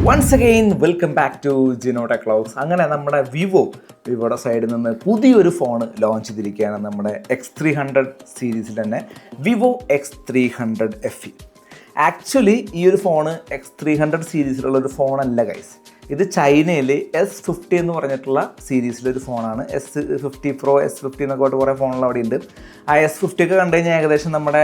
Once again welcome back to ജിനോടെ ക്ലൗസ്. അങ്ങനെ നമ്മുടെ വിവോയുടെ സൈഡിൽ നിന്ന് പുതിയൊരു ഫോൺ ലോഞ്ച് ചെയ്തിരിക്കുകയാണ്. നമ്മുടെ X300 സീരീസിൽ തന്നെ വിവോ X300 FE. ആക്ച്വലി ഈ ഒരു ഫോണ് X300 സീരീസിലുള്ളൊരു ഫോണല്ല ഗൈസ്. ഇത് ചൈനയിൽ S50 എന്ന് പറഞ്ഞിട്ടുള്ള സീരീസിലൊരു ഫോണാണ്. S50 Pro, S50 എന്നൊക്കെ ആയിട്ട് കുറേ ഫോണുകൾ അവിടെ ഉണ്ട്. ആ S50 ഒക്കെ കണ്ടു കഴിഞ്ഞാൽ ഏകദേശം നമ്മുടെ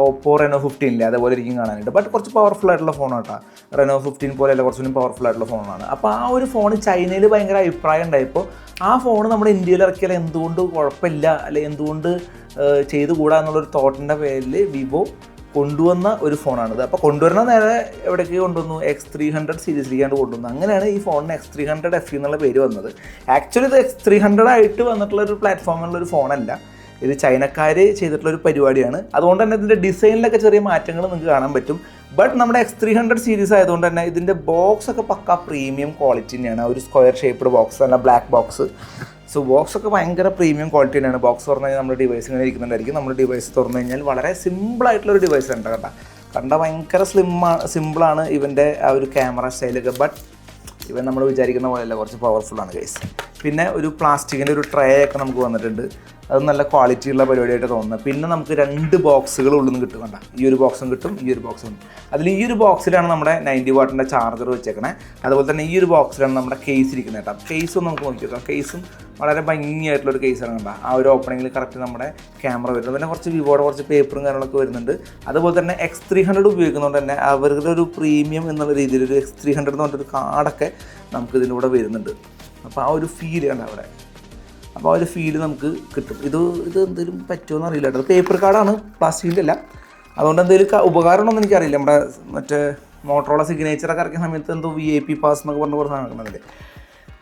ഓപ്പോ Reno 15 ഇല്ലേ, അതേപോലെ ഇരിക്കും കാണാനായിട്ട്. ബട്ട് കുറച്ച് പവർഫുൾ ആയിട്ടുള്ള ഫോണാണ് കേട്ടോ. Reno 15 പോലെയല്ല, കുറച്ചുകൂടി പവർഫുൾ ആയിട്ടുള്ള ഫോണാണ്. അപ്പോൾ ആ ഒരു ഫോൺ ചൈനയിൽ ഭയങ്കര അഭിപ്രായം ഉണ്ടായപ്പോൾ ആ ഫോൺ നമ്മുടെ ഇന്ത്യയിൽ ഇറക്കിയാൽ എന്തുകൊണ്ട് കുഴപ്പമില്ല, അല്ലെങ്കിൽ എന്തുകൊണ്ട് ചെയ്തുകൂടാ എന്നുള്ളൊരു തോട്ടിൻ്റെ പേരിൽ വിവോ കൊണ്ടുവന്ന ഒരു ഫോണാണിത്. അപ്പോൾ കൊണ്ടുവരുന്ന നേരെ എവിടേക്ക് കൊണ്ടുവന്നു? X300 സീരീസിലേക്കാണ്ട് കൊണ്ടുവന്നു. അങ്ങനെയാണ് ഈ ഫോണിന് X300 FE എന്നുള്ള പേര് വന്നത്. ആക്ച്വലി ഇത് X300 ആയിട്ട് വന്നിട്ടുള്ളൊരു പ്ലാറ്റ്ഫോമിലുള്ളൊരു ഫോണല്ല, ഇത് ചൈനക്കാർ ചെയ്തിട്ടുള്ളൊരു പരിപാടിയാണ്. അതുകൊണ്ട് തന്നെ ഇതിൻ്റെ ഡിസൈനിലൊക്കെ ചെറിയ മാറ്റങ്ങൾ നിങ്ങൾക്ക് കാണാൻ പറ്റും. ബട്ട് നമ്മുടെ X300 സീരീസ് ആയതുകൊണ്ട് തന്നെ ഇതിൻ്റെ ബോക്സ് ഒക്കെ പക്ക പ്രീമിയം ക്വാളിറ്റി തന്നെയാണ്. ഒരു സ്ക്വയർ ഷേപ്പ്ഡ് ബോക്സ്, അല്ല ബ്ലാക്ക് ബോക്സ്. സോ ബോക്സ് ഒക്കെ ഭയങ്കര പ്രീമിയം ക്വാളിറ്റി തന്നെയാണ്. ബോക്സ് തുറന്നു കഴിഞ്ഞാൽ നമ്മുടെ ഡിവൈസ് ഇങ്ങനെ ഇരിക്കുന്നുണ്ടായിരിക്കും. നമ്മുടെ ഡിവൈസ് തുറന്നു കഴിഞ്ഞാൽ വളരെ സിമ്പിളായിട്ടുള്ളൊരു ഡിവൈസ് ഉണ്ട് കേട്ടോ. കണ്ട ഭയങ്കര സിമ്പിളാണ് ഇവൻ്റെ ആ ഒരു ക്യാമറ സ്റ്റൈലൊക്കെ. ബട്ട് ഇവൻ നമ്മൾ വിചാരിക്കുന്ന പോലെയല്ല, കുറച്ച് പവർഫുള്ളാണ് ഗൈസ്. പിന്നെ ഒരു പ്ലാസ്റ്റിക്കിൻ്റെ ഒരു ട്രേ ഒക്കെ നമുക്ക് വന്നിട്ടുണ്ട്. അത് നല്ല ക്വാളിറ്റി ഉള്ള പരിപാടിയായിട്ട് തോന്നുന്നത്. പിന്നെ നമുക്ക് 2 ബോക്സുകൾ ഉള്ളിൽ നിന്ന് കിട്ടും. കണ്ട, ഈ ഒരു ബോക്സും കിട്ടും, ഈ ഒരു ബോക്സും. അതിൽ ഈ ഒരു ബോക്സിലാണ് നമ്മുടെ 90 വാട്ടിൻ്റെ ചാർജർ വെച്ചേക്കണേ. അതുപോലെ തന്നെ ഈ ഒരു ബോക്സിലാണ് നമ്മുടെ കേസ് ഇരിക്കുന്നത് കേട്ടോ. കേസും നമുക്ക് നോക്കി നോക്കാം. കേസും വളരെ ഭംഗിയായിട്ടുള്ളൊരു കേസാണ് കണ്ട. ആ ഒരു ഓപ്പണിങ്ങിൽ കറക്റ്റ് നമ്മുടെ ക്യാമറ വരുന്നത്. പിന്നെ കുറച്ച് വിവോയുടെ കുറച്ച് പേപ്പറും കാര്യങ്ങളൊക്കെ വരുന്നുണ്ട്. അതുപോലെ തന്നെ X300 ഉപയോഗിക്കുന്നതുകൊണ്ട് തന്നെ അവരുടെ ഒരു പ്രീമിയം എന്നുള്ള രീതിയിൽ ഒരു X300 എന്ന് പറഞ്ഞൊരു കാർഡൊക്കെ നമുക്ക് ഇതിലൂടെ വരുന്നുണ്ട്. അപ്പോൾ ആ ഒരു ഫീൽ കണ്ട അവിടെ. അപ്പോൾ ആ ഒരു ഫീല് നമുക്ക് കിട്ടും. ഇത് എന്തെങ്കിലും പറ്റുമോ അറിയില്ല കേട്ടോ. പേപ്പർ കാർഡാണ്, പ്ലാസ്റ്റിക്കിൻ്റെ അല്ല. അതുകൊണ്ട് എന്തെങ്കിലും ഉപകാരമുണ്ടോയെന്ന് എനിക്കറിയില്ല. നമ്മുടെ മറ്റേ മോട്ടറോള സിഗ്നേച്ചറൊക്കെ ഇറക്കിയ സമയത്ത് എന്തോ VIP പാസ് എന്നൊക്കെ പറഞ്ഞ് കുറച്ച് നടക്കുന്നില്ലേ,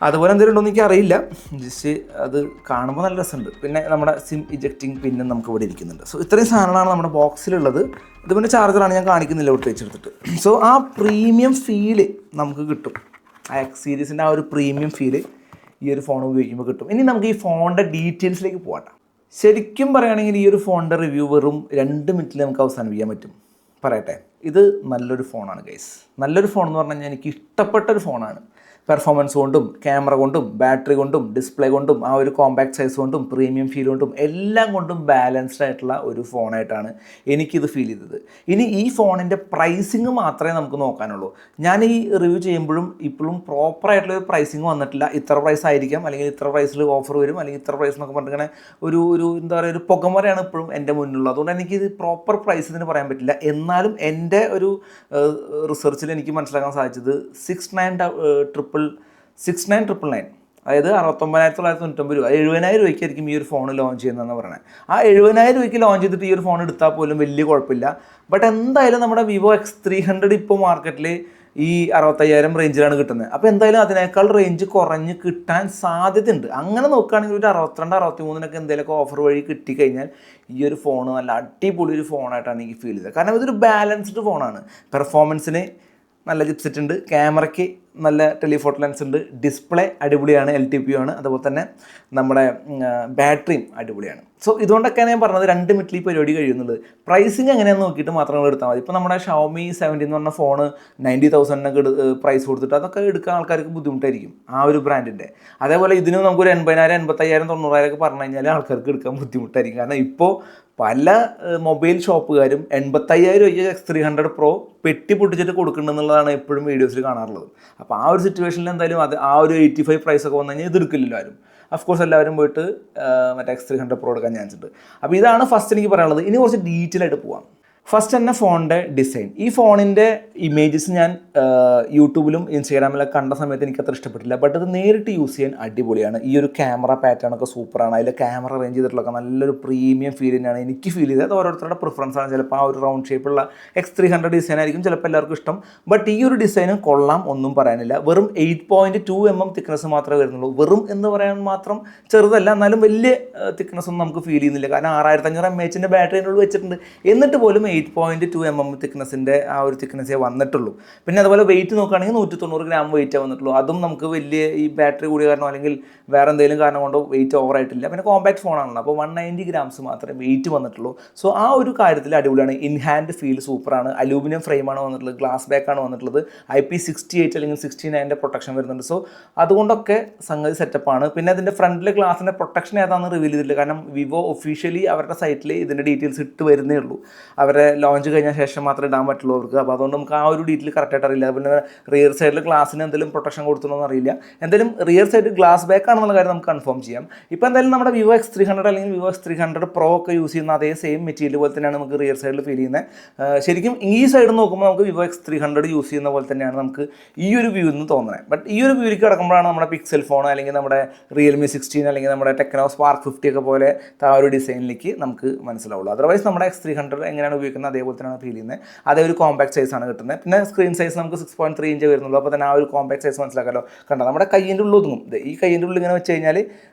അതുപോലെ എന്തെങ്കിലും ഉണ്ടോ എന്ന് എനിക്കറിയില്ല. ജസ്റ്റ് അത് കാണുമ്പോൾ നല്ല രസമുണ്ട്. പിന്നെ നമ്മുടെ സിം ഇജക്റ്റിംഗ് പിന്നും നമുക്ക് ഇവിടെ ഇരിക്കുന്നുണ്ട്. സോ ഇത്രയും സാധനങ്ങളാണ് നമ്മുടെ ബോക്സിലുള്ളത്. ഇത് പിന്നെ ചാർജറാണ്, ഞാൻ കാണിക്കുന്നില്ല ഇവിടെ വെച്ചെടുത്തിട്ട്. സോ ആ പ്രീമിയം ഫീല് നമുക്ക് കിട്ടും. ആ X സീരീസിൻ്റെ ആ ഒരു പ്രീമിയം ഫീല് ഈ ഒരു ഫോൺ ഉപയോഗിക്കുമ്പോൾ കിട്ടും. ഇനി നമുക്ക് ഈ ഫോണിൻ്റെ ഡീറ്റെയിൽസിലേക്ക് പോകട്ടെ. ശരിക്കും പറയുകയാണെങ്കിൽ ഈ ഒരു ഫോണിൻ്റെ റിവ്യൂ വെറും 2 മിനിറ്റിൽ നമുക്ക് അവസാനിപ്പിക്കാൻ പറ്റും. പറയട്ടെ, ഇത് നല്ലൊരു ഫോണാണ് ഗൈസ്. നല്ലൊരു ഫോൺ എന്ന് പറഞ്ഞു കഴിഞ്ഞാൽ എനിക്ക് ഇഷ്ടപ്പെട്ടൊരു ഫോണാണ്. പെർഫോമൻസ് കൊണ്ടും ക്യാമറ കൊണ്ടും ബാറ്ററി കൊണ്ടും ഡിസ്പ്ലേ കൊണ്ടും ആ ഒരു കോമ്പാക്ട് സൈസ് കൊണ്ടും പ്രീമിയം ഫീൽ കൊണ്ടും എല്ലാം കൊണ്ടും ബാലൻസ്ഡ് ആയിട്ടുള്ള ഒരു ഫോണായിട്ടാണ് എനിക്കിത് ഫീൽ ചെയ്തത്. ഇനി ഈ ഫോണിൻ്റെ പ്രൈസിങ് മാത്രമേ നമുക്ക് നോക്കാനുള്ളൂ. ഞാൻ ഈ റിവ്യൂ ചെയ്യുമ്പോഴും ഇപ്പോഴും പ്രോപ്പറായിട്ടുള്ളൊരു പ്രൈസിങ് വന്നിട്ടില്ല. ഇത്ര പ്രൈസ് ആയിരിക്കാം, അല്ലെങ്കിൽ ഇത്ര പ്രൈസിൽ ഓഫർ വരും, അല്ലെങ്കിൽ ഇത്ര പ്രൈസ് എന്നൊക്കെ പറഞ്ഞിട്ട് ഇങ്ങനെ ഒരു എന്താ പറയുക, ഒരു പുകമറയാണ് ഇപ്പോഴും എൻ്റെ മുന്നിലുള്ളത്. അതുകൊണ്ട് എനിക്കിത് പ്രോപ്പർ പ്രൈസ് ഇതിന് പറയാൻ പറ്റില്ല. എന്നാലും എൻ്റെ ഒരു റിസർച്ചിൽ എനിക്ക് മനസ്സിലാക്കാൻ സാധിച്ചത് 69,999, അതായത് 69,999 രൂപ, 70,000 രൂപയ്ക്കായിരിക്കും ഈ ഒരു ഫോൺ ലോഞ്ച് ചെയ്യുന്നതെന്ന് പറയുന്നത്. ആ 70,000 രൂപയ്ക്ക് ലോഞ്ച് ചെയ്തിട്ട് ഈ ഒരു ഫോൺ എടുത്താൽ പോലും വലിയ കുഴപ്പമില്ല. ബട്ട് എന്തായാലും നമ്മുടെ വിവോ X300 ഇപ്പോൾ മാർക്കറ്റിൽ ഈ 65,000 റേഞ്ചിലാണ് കിട്ടുന്നത്. അപ്പോൾ എന്തായാലും അതിനേക്കാൾ റേഞ്ച് കുറഞ്ഞ് കിട്ടാൻ സാധ്യതയുണ്ട്. അങ്ങനെ നോക്കുകയാണെങ്കിൽ ഒരു 62-63 എന്തെങ്കിലുമൊക്കെ ഓഫർ വഴി കിട്ടിക്കഴിഞ്ഞാൽ ഈ ഒരു ഫോൺ നല്ല അടിപൊളി ഒരു ഫോണായിട്ടാണ് എനിക്ക് ഫീൽ ചെയ്തത്. കാരണം ഇതൊരു ബാലൻസ്ഡ് ഫോണാണ്. പെർഫോമൻസിന് നല്ല ചിപ്സെറ്റ് ഉണ്ട്, ക്യാമറയ്ക്ക് നല്ല ടെലിഫോട്ടോ ലെൻസ് ഉണ്ട്, ഡിസ്പ്ലേ അടിപൊളിയാണ്, LTPO ആണ്. അതുപോലെ തന്നെ നമ്മുടെ ബാറ്ററിയും അടിപൊളിയാണ്. സോ ഇതുകൊണ്ടൊക്കെയാണ് ഞാൻ പറഞ്ഞത് 2 മിനിറ്റിൽ ഈ പരിപാടി കഴിയുന്നത്. പ്രൈസിങ് എങ്ങനെയാണെന്ന് നോക്കിയിട്ട് മാത്രം നിങ്ങൾ എടുത്താൽ മതി. ഇപ്പോൾ നമ്മുടെ Xiaomi 70 എന്ന് പറഞ്ഞ ഫോണ് 90,000 പ്രൈസ് കൊടുത്തിട്ട് അതൊക്കെ എടുക്കാൻ ആൾക്കാർക്ക് ബുദ്ധിമുട്ടായിരിക്കും ആ ഒരു ബ്രാൻഡിൻ്റെ. അതേപോലെ ഇതിന് നമുക്കൊരു 80,000, 85,000, 90,000 ഒക്കെ പറഞ്ഞു കഴിഞ്ഞാൽ ആൾക്കാർക്ക് എടുക്കാൻ ബുദ്ധിമുട്ടായിരിക്കും. കാരണം ഇപ്പോൾ പല മൊബൈൽ ഷോപ്പുകാരും 85,000 രൂപയ്ക്ക് X300 Pro പെട്ടി പൊട്ടിച്ചിട്ട് കൊടുക്കുന്നുണ്ടെന്നുള്ളതാണ് എപ്പോഴും വീഡിയോസിൽ കാണാറുള്ളത്. അപ്പോൾ ആ ഒരു സിറ്റുവേഷനിൽ എന്തായാലും ആ ഒരു 85 പ്രൈസൊക്കെ വന്നു കഴിഞ്ഞാൽ ഇത് എടുക്കില്ലല്ലോ ആരും. അഫ്കോഴ്സ് എല്ലാവരും പോയിട്ട് മറ്റേ X300 Pro എടുക്കാൻ ചാൻസ് ഉണ്ട്. അപ്പോൾ ഇതാണ് ഫസ്റ്റ് എനിക്ക് പറയാനുള്ളത്. ഇനി കുറച്ച് ഡീറ്റെയിൽ ആയിട്ട് പോവാം. ഫസ്റ്റ് തന്നെ ഫോണിൻ്റെ ഡിസൈൻ. ഈ ഫോണിൻ്റെ ഇമേജസ് ഞാൻ യൂട്യൂബിലും ഇൻസ്റ്റാഗ്രാമിലൊക്കെ കണ്ട സമയത്ത് എനിക്ക് അത്ര ഇഷ്ടപ്പെട്ടില്ല. ബട്ട് അത് നേരിട്ട് യൂസ് ചെയ്യാൻ അടിപൊളിയാണ്. ഈ ഒരു ക്യാമറ പാറ്റേൺ ഒക്കെ സൂപ്പറാണ്. അതിൽ ക്യാമറ റേഞ്ച് ചെയ്തിട്ടുള്ളതൊക്കെ നല്ലൊരു പ്രീമിയം ഫീൽ തന്നെയാണ് എനിക്ക് ഫീൽ ചെയ്തത്. അത് ഓരോരുത്തരുടെ പ്രിഫറൻസ് ആണ്. ചിലപ്പോൾ ആ ഒരു റൗണ്ട് ഷേപ്പുള്ള X300 ഡിസൈൻ ആയിരിക്കും ചിലപ്പോൾ എല്ലാവർക്കും ഇഷ്ടം. ബട്ട് ഈ ഒരു ഡിസൈനും കൊള്ളാം, ഒന്നും പറയാനില്ല. വെറും 8.2 mm തിക്നെസ് മാത്രമേ വരുന്നുള്ളൂ. വെറും എന്ന് പറയാൻ മാത്രം ചെറുതല്ല, എന്നാലും വലിയ തിക്നെസ് ഒന്നും നമുക്ക് ഫീൽ ചെയ്യുന്നില്ല. കാരണം 6500 mAh ബാറ്ററി അതിനുള്ളിൽ വെച്ചിട്ടുണ്ട്. എന്നിട്ട് പോലും 8.2 mm തിക്നെസ്സിൻ്റെ ആ ഒരു തിക്നെസ്സേ വന്നിട്ടുള്ളൂ. പിന്നെ അതുപോലെ വെയിറ്റ് നോക്കുകയാണെങ്കിൽ 190 ഗ്രാം വെയിറ്റേ വന്നിട്ടുള്ളൂ. അതും നമുക്ക് വലിയ ഈ ബാറ്ററി കൂടിയ കാരണം അല്ലെങ്കിൽ വേറെ എന്തെങ്കിലും കാരണം കൊണ്ടോ വെയിറ്റ് ഓവറായിട്ടില്ല. പിന്നെ കോമ്പാക്ട് ഫോണാണല്ലോ, അപ്പോൾ 190 ഗ്രാംസ് മാത്രമേ വെയിറ്റ് വന്നിട്ടുള്ളൂ. സോ ആ ഒരു കാര്യത്തിൽ അടിപൊളിയാണ്. ഇൻ ഹാൻഡ് ഫീൽ സൂപ്പറാണ്. അലൂമിനിയം ഫ്രെയിമാണ് വന്നിട്ടുള്ളത്, ഗ്ലാസ് ബാക്കാണ് വന്നിട്ടുള്ളത്, IP68 അല്ലെങ്കിൽ 69 പ്രൊട്ടക്ഷൻ വരുന്നുണ്ട്. സോ അതുകൊണ്ടൊക്കെ സംഗതി സെറ്റപ്പാണ്. പിന്നെ അതിൻ്റെ ഫ്രണ്ടിലെ ഗ്ലാസിൻ്റെ പ്രൊട്ടക്ഷൻ ഏതാണെന്ന് റിവീൽ ചെയ്തിട്ടില്ല. കാരണം വിവോ ഒഫീഷ്യലി അവരുടെ സൈറ്റിൽ ഇതിൻ്റെ ഡീറ്റെയിൽസ് ഇട്ട് വരുന്നേ ഉള്ളൂ. അവരെ ലോഞ്ച് കഴിഞ്ഞ ശേഷം മാത്രമേ ഇടാൻ പറ്റുള്ളൂ അവർക്ക്. അപ്പോൾ അതുകൊണ്ട് നമുക്ക് ആ ഒരു ഡീറ്റെയിൽ കറക്റ്റായിട്ട് അറിയില്ല. അതുപോലെ റിയർ സൈഡിൽ ഗ്ലാസിന് എന്തെങ്കിലും പ്രൊട്ടക്ഷൻ കൊടുത്തിട്ടുണ്ടോ അറിയില്ല. എന്തായാലും റിയർ സൈഡ് ഗ്ലാസ് ബാക്ക് ആണെന്നുള്ള കാര്യം നമുക്ക് കൺഫേം ചെയ്യാം. ഇപ്പോൾ എന്തായാലും നമ്മുടെ വിവോ X300 അല്ലെങ്കിൽ വിവോ X300 Pro ഒക്കെ യൂസ് ചെയ്യുന്ന അതേ സെയിം മെറ്റീരിയൽ പോലെ തന്നെയാണ് നമുക്ക് റിയർ സൈഡിൽ ഫീൽ ചെയ്യുന്നത്. ശരിക്കും ഈ സൈഡ് നോക്കുമ്പോൾ നമുക്ക് വിവോ X300 യൂസ് ചെയ്യുന്ന പോലെ തന്നെയാണ് നമുക്ക് ഈ ഒരു വ്യൂ എന്ന് തോന്നുന്നത്. ബട്ട് ഈ ഒരു വ്യൂവിലേക്ക് കിടക്കുമ്പോഴാണ് നമ്മുടെ പിക്സൽ ഫോൺ അല്ലെങ്കിൽ നമ്മുടെ റിയൽമി 16 അല്ലെങ്കിൽ നമ്മുടെ ടെക്നോ സ്പാർക്ക് 50 ഒക്കെ പോലെ ആ ഒരു ഡിസൈനിലേക്ക് നമുക്ക് മനസ്സിലാവുള്ളൂ. അതർവൈസ് നമ്മുടെ X300 എങ്ങനെയാണ് ഉപയോഗിക്കുന്നത് അതേപോലെ തന്നെയാണ് ഫീൽ ചെയ്യുന്നത്. അതേ ഒരു കോമ്പാക്ട് സൈസാണ് കിട്ടുന്നത്. പിന്നെ സ്ക്രീൻ സൈസ് നമുക്ക് 6.3 ഇഞ്ച് വരുന്നുള്ളൂ. അപ്പോൾ തന്നെ ആ ഒരു കോമ്പാക്ട് സൈസ് മനസ്സിലാക്കാമല്ലോ. കണ്ടോ, നമ്മുടെ കയ്യിൻ്റെ ഉള്ളിൽ ഒതുങ്ങും. ഈ കയ്യിൻ്റെ ഉള്ളിൽ ഇങ്ങനെ വെച്ച് കഴിഞ്ഞാൽ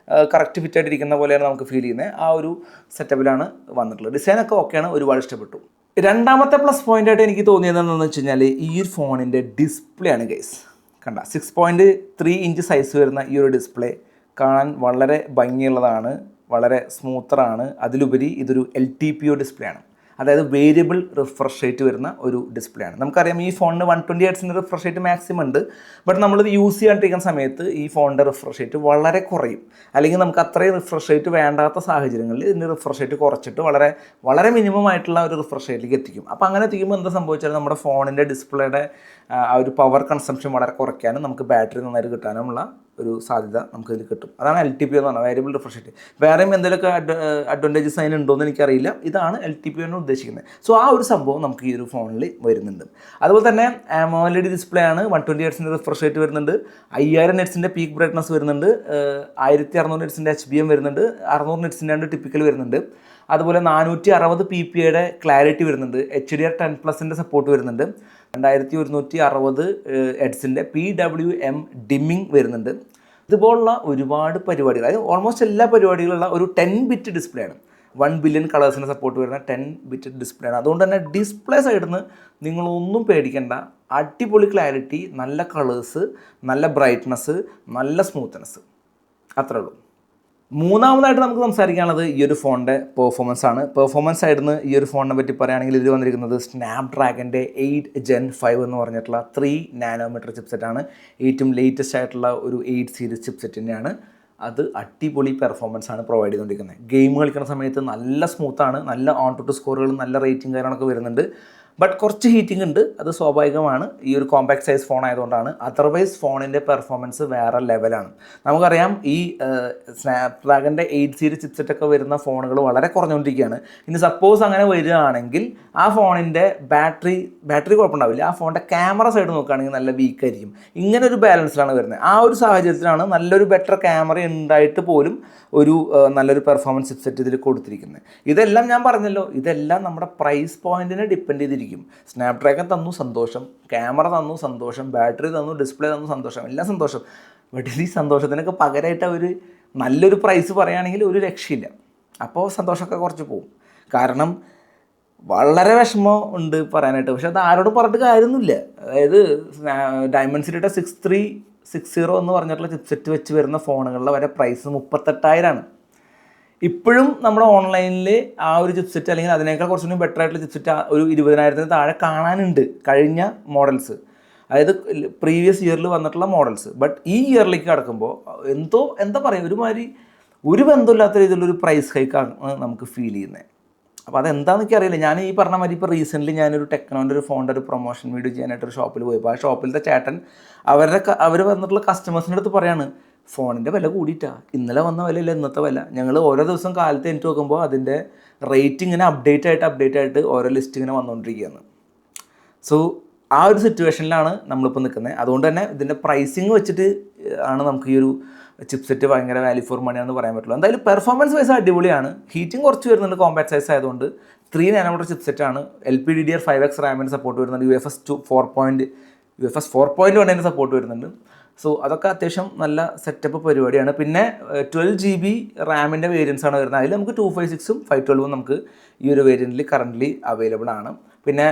കറക്റ്റ് ഫിറ്റായിട്ടിരിക്കുന്ന പോലെയാണ് നമുക്ക് ഫീൽ ചെയ്യുന്നത്. ആ ഒരു സെറ്റപ്പിലാണ് വന്നിട്ടുള്ളത്. ഡിസൈനൊക്കെ ഓക്കെയാണ്, ഒരുപാട് ഇഷ്ടപ്പെട്ടു. രണ്ടാമത്തെ പ്ലസ് പോയിൻ്റായിട്ട് എനിക്ക് തോന്നിയത് എന്താണെന്ന് വെച്ച് കഴിഞ്ഞാൽ ഈ ഒരു ഫോണിൻ്റെ ഡിസ്പ്ലേ ആണ് ഗൈസ്. കണ്ട 6.3 ഇഞ്ച് സൈസ് വരുന്ന ഈ ഒരു ഡിസ്പ്ലേ കാണാൻ വളരെ ഭംഗിയുള്ളതാണ്, വളരെ സ്മൂത്തറാണ്. അതിലുപരി ഇതൊരു LTPO ഡിസ്പ്ലേ ആണ്, അതായത് വേരിയബിൾ റിഫ്രഷ് റേറ്റ് വരുന്ന ഒരു ഡിസ്പ്ലേ ആണ്. നമുക്കറിയാം ഈ ഫോണിന് 120 Hz റിഫ്രഷ് റേറ്റ് മാക്സിമം ഉണ്ട്. ബട്ട് നമ്മളിത് യൂസ് ചെയ്യാണ്ടിരിക്കുന്ന സമയത്ത് ഈ ഫോണിൻ്റെ റിഫ്രഷ് റേറ്റ് വളരെ കുറയും. അല്ലെങ്കിൽ നമുക്ക് അത്രയും റിഫ്രഷ് റേറ്റ് വേണ്ടാത്ത സാഹചര്യങ്ങളിൽ ഇതിൻ്റെ റിഫ്രഷ് റേറ്റ് കുറച്ചിട്ട് വളരെ വളരെ മിനിമം ആയിട്ടുള്ള ഒരു റിഫ്രഷ് റേറ്റിലേക്ക് എത്തിക്കും. അപ്പോൾ അങ്ങനെ എത്തിക്കുമ്പോൾ എന്താ സംഭവിച്ചാൽ നമ്മുടെ ഫോണിൻ്റെ ഡിസ്പ്ലേയുടെ ആ ഒരു പവർ കൺസംഷൻ വളരെ കുറയ്ക്കാനും നമുക്ക് ബാറ്ററി നന്നായിട്ട് കിട്ടാനുമുള്ള ഒരു സാധ്യത നമുക്കിതിൽ കിട്ടും. അതാണ് LTPO എന്ന് പറഞ്ഞാൽ, വേരിയബിൾ റിഫ്രഷ് റേറ്റ്. വേറെയും എന്തെങ്കിലുമൊക്കെ അഡ്വാൻറ്റേജസ് അതിനുണ്ടോ എന്ന് എനിക്കറിയില്ല. ഇതാണ് LTPO എന്ന് ഉദ്ദേശിക്കുന്നത്. സോ ആ ഒരു സംഭവം നമുക്ക് ഈ ഒരു ഫോണിൽ വരുന്നുണ്ട്. അതുപോലെ തന്നെ AMOLED ഡിസ്പ്ലേ ആണ്, 120 Hz റിഫ്രഷ് റേറ്റ് വരുന്നുണ്ട്, 5000 Nits പീക്ക് ബ്രൈറ്റ്നസ് വരുന്നുണ്ട്, 1600 Nits HBM വരുന്നുണ്ട്, 600 Nits ടിപ്പിക്കൽ വരുന്നുണ്ട്. അതുപോലെ 460 ppi ക്ലാരിറ്റി വരുന്നുണ്ട്, HDR10+ സപ്പോർട്ട് വരുന്നുണ്ട്, 2160 Hz PWM ഡിമ്മിങ് വരുന്നുണ്ട്. ഇതുപോലുള്ള ഒരുപാട് പരിപാടികൾ, അതായത് ഓൾമോസ്റ്റ് എല്ലാ പരിപാടികളുള്ള ഒരു 10-bit ഡിസ്പ്ലേ ആണ്. 1 ബില്യൺ കളേഴ്സിന് സപ്പോർട്ട് വരുന്ന 10-bit ഡിസ്പ്ലേ ആണ്. അതുകൊണ്ട് തന്നെ ഡിസ്പ്ലേ സൈഡിൽ നിന്ന് നിങ്ങളൊന്നും പേടിക്കേണ്ട. അടിപൊളി ക്ലാരിറ്റി, നല്ല കളേഴ്സ്, നല്ല ബ്രൈറ്റ്നസ്, നല്ല സ്മൂത്ത്നെസ്, അത്രേ ഉള്ളൂ. മൂന്നാമതായിട്ട് നമുക്ക് സംസാരിക്കാനുള്ളത് ഈ ഒരു ഫോണിൻ്റെ പെർഫോമൻസ് ആണ്. പെർഫോമൻസ് സൈഡിൽ നിന്ന് ഈ ഒരു ഫോണിനെ പറ്റി പറയുകയാണെങ്കിൽ ഇതിൽ വന്നിരിക്കുന്നത് സ്നാപ്ഡ്രാഗൻ്റെ 8 Gen 5 എന്ന് പറഞ്ഞിട്ടുള്ള 3 നാനോമീറ്റർ ചിപ്സെറ്റാണ്. ഏറ്റവും ലേറ്റസ്റ്റ് ആയിട്ടുള്ള ഒരു 8 സീരീസ് ചിപ്സെറ്റ് തന്നെയാണ്. അത് അടിപൊളി പെർഫോമൻസ് ആണ് പ്രൊവൈഡ് ചെയ്തുകൊണ്ടിരിക്കുന്നത്. ഗെയിം കളിക്കുന്ന സമയത്ത് നല്ല സ്മൂത്താണ്, നല്ല ഓൺ ടു സ്കോറുകൾ, നല്ല റേറ്റിംഗ് കാര്യങ്ങളൊക്കെ വരുന്നുണ്ട്. ബട്ട് കുറച്ച് ഹീറ്റിംഗ് ഉണ്ട്, അത് സ്വാഭാവികമാണ്, ഈ ഒരു കോമ്പാക്ട് സൈസ് ഫോൺ ആയതുകൊണ്ടാണ്. അതർവൈസ് ഫോണിൻ്റെ പെർഫോമൻസ് വേറെ ലെവലാണ്. നമുക്കറിയാം ഈ സ്നാപ്ഡ്രാഗൻ്റെ 8 സീരീസ് ചിപ്സെറ്റൊക്കെ വരുന്ന ഫോണുകൾ വളരെ കുറഞ്ഞുകൊണ്ടിരിക്കുകയാണ്. ഇനി സപ്പോസ് അങ്ങനെ വരികയാണെങ്കിൽ ആ ഫോണിൻ്റെ ബാറ്ററി കുഴപ്പമുണ്ടാവില്ല, ആ ഫോണിൻ്റെ ക്യാമറ സൈഡ് നോക്കുകയാണെങ്കിൽ നല്ല വീക്കായിരിക്കും. ഇങ്ങനെ ഒരു ബാലൻസിലാണ് വരുന്നത്. ആ ഒരു സാഹചര്യത്തിലാണ് നല്ലൊരു ബെറ്റർ ക്യാമറ ഉണ്ടായിട്ട് പോലും ഒരു നല്ലൊരു പെർഫോമൻസ് ചിപ്സെറ്റ് ഇതിൽ കൊടുത്തിരിക്കുന്നത്. ഇതെല്ലാം ഞാൻ പറഞ്ഞല്ലോ, ഇതെല്ലാം നമ്മുടെ പ്രൈസ് പോയിന്റിനെ ഡിപ്പെൻഡ് ചെയ്തിരിക്കും. സ്നാപ്ഡ്രാഗൺ തന്നു സന്തോഷം, ക്യാമറ തന്നു സന്തോഷം, ബാറ്ററി തന്നു, ഡിസ്പ്ലേ തന്നു സന്തോഷം, എല്ലാം സന്തോഷം. ബട്ട് ഈ സന്തോഷത്തിനൊക്കെ പകരമായിട്ട് അവർ നല്ലൊരു പ്രൈസ് പറയുകയാണെങ്കിൽ ഒരു രക്ഷയില്ല. അപ്പോൾ സന്തോഷമൊക്കെ കുറച്ച് പോകും. കാരണം വളരെ വിഷമം ഉണ്ട് പറയാനായിട്ട്. പക്ഷെ അത് ആരോടും പറഞ്ഞിട്ട് കാര്യമൊന്നുമില്ല. അതായത് ഡയമൻസിറ്റിയുടെ 6360 എന്ന് പറഞ്ഞിട്ടുള്ള ചിപ്സെറ്റ് വെച്ച് വരുന്ന ഫോണുകളുടെ വരെ പ്രൈസ് 38,000 ഇപ്പോഴും നമ്മുടെ ഓൺലൈനിൽ ആ ഒരു ചിപ്സെറ്റ് അല്ലെങ്കിൽ അതിനേക്കാൾ കുറച്ചുകൂടി ബെറ്റർ ആയിട്ടുള്ള ചിപ്സെറ്റ് ഒരു 20,000 താഴെ കാണാനുണ്ട് കഴിഞ്ഞ മോഡൽസ്, അതായത് പ്രീവിയസ് ഇയറിൽ വന്നിട്ടുള്ള മോഡൽസ്. ബട്ട് ഈ ഇയറിലേക്ക് കടക്കുമ്പോൾ എന്താ പറയുക, ഒരു ബന്ധമില്ലാത്ത രീതിയിലുള്ളൊരു പ്രൈസ് ഹൈക്കാണ് നമുക്ക് ഫീൽ ചെയ്യുന്നത്. അപ്പോൾ അതെന്താണെന്ന് എനിക്കറിയില്ല. ഞാൻ ഈ പറഞ്ഞ മാതിരി ഇപ്പോൾ റീസെൻ്റ്ലി ഞാനൊരു ടെക്നോൻ്റെ ഒരു ഫോണിൻ്റെ ഒരു പ്രൊമോഷൻ വീഡിയോ ചെയ്യാനായിട്ടൊരു ഷോപ്പിൽ പോയപ്പോൾ ആ ഷോപ്പിലത്തെ ചേട്ടൻ അവർ വന്നിട്ടുള്ള കസ്റ്റമേഴ്സിൻ്റെ അടുത്ത് പറയാണ്, ഫോണിൻ്റെ വില കൂടിയിട്ടാ, ഇന്നലെ വന്ന വിലയില്ല ഇന്നത്തെ വില. ഞങ്ങൾ ഓരോ ദിവസം കാലത്ത് എനിക്ക് നോക്കുമ്പോൾ അതിൻ്റെ റേറ്റ് ഇങ്ങനെ അപ്ഡേറ്റ് ആയിട്ട് ഓരോ ലിസ്റ്റ് ഇങ്ങനെ വന്നുകൊണ്ടിരിക്കുകയാണ്. സോ ആ ഒരു സിറ്റുവേഷനിലാണ് നമ്മളിപ്പോൾ നിൽക്കുന്നത്. അതുകൊണ്ട് തന്നെ ഇതിൻ്റെ പ്രൈസിങ് വെച്ചിട്ട് ആണ് നമുക്ക് ഈ ഒരു ചിപ്സെറ്റ് ഭയങ്കര വാല്യൂ ഫോർ മണിയാണെന്ന് പറയാൻ പറ്റുള്ളൂ. എന്തായാലും പെർഫോമൻസ് വൈസ് അടിപൊളിയാണ്. ഹീറ്റിംഗ് കുറച്ച് വരുന്നുണ്ട്, കോമ്പാക്ട് സൈസ് ആയതുകൊണ്ട്. 3 നാനോമീറ്റർ ചിപ്സെറ്റാണ്. LPDDR5X റാമിന് സപ്പോർട്ട് വരുന്നുണ്ട്. UFS 4.1 സപ്പോർട്ട് വരുന്നുണ്ട്. സോ അതൊക്കെ അത്യാവശ്യം നല്ല സെറ്റപ്പ് പരിപാടിയാണ്. പിന്നെ 12 GB റാമിൻ്റെ വേരിയൻസ് ആണ് വരുന്നത്. അതിൽ നമുക്ക് 256ഉം 512ഉം നമുക്ക് ഈ ഒരു വേരിയൻറ്റിൽ കറൻ്റ്ലി അവൈലബിൾ ആണ്. പിന്നെ